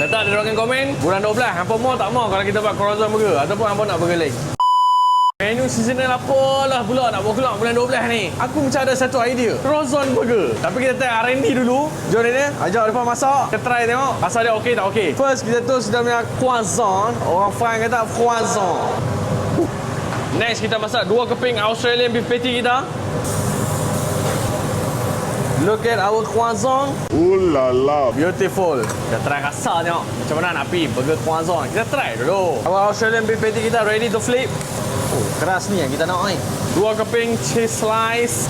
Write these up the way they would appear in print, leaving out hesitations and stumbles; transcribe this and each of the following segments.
Letak di ruangan komen bulan 12 hampa mau tak mau kalau kita buat croissant burger ataupun hampa nak burger lain. Menu seasonal apalah pula nak bawa keluar bulan 12 ni. Aku macam ada satu idea. Croissant burger. Tapi kita try R&D dulu. Jom ni, ajak depan masak. Kita try tengok rasa dia okey tak okey. First kita tu sudah punya croissant. Orang French kata croissant. Next kita masak 2 keping Australian beef patty kita. Look at our croissant. Ooh la la. Beautiful. Kita try rasa tengok macam mana nak pergi burger croissant. Kita try dulu. Our Australian beef patty kita ready to flip. Oh, keras ni yang kita nak ni. 2 keping cheese slice.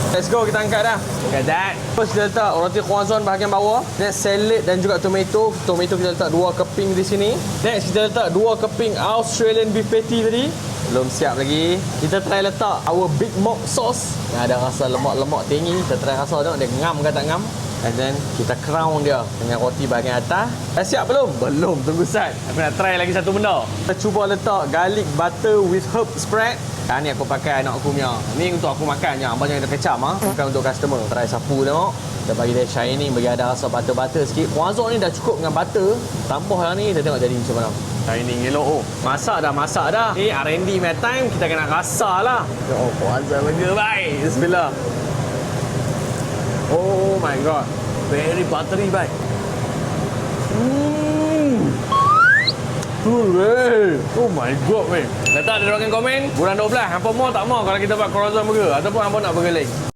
Let's go, kita angkat dah. Okay, that. First kita letak roti croissant bahagian bawah. Next salad dan juga tomato. Tomato kita letak 2 keping di sini. Next kita letak 2 keping Australian beef patty tadi. Belum siap lagi. Kita try letak our Big Mac sauce yang ada rasa lemak-lemak tinggi. Kita try rasa tengok dia ngam ke tak ngam. And then kita crown dia dengan roti bahagian atas. Dah siap belum? Belum, tunggu sat. Aku nak try lagi satu benda. Kita cuba letak garlic butter with herb spread. Ni aku pakai anak aku punya. Ni untuk aku makan je. Abang jangan ada kecam bukan untuk customer. Try sapu tengok. Kita bagi dia shining, bagi ada rasa butter-butter sikit. Croissant ni dah cukup dengan butter. Tambah yang ni, kita tengok jadi macam mana. Shining elok. Oh, masak dah. Ni R&D punya time, kita kena rasa lah. Oh, croissant burger baik. Bismillah. Oh my god. Very buttery baik. Oh my god, man. Letak di ruangan komen bulan 12 hampa mau tak mau kalau kita buat croissant burger ataupun hampa nak burger lain.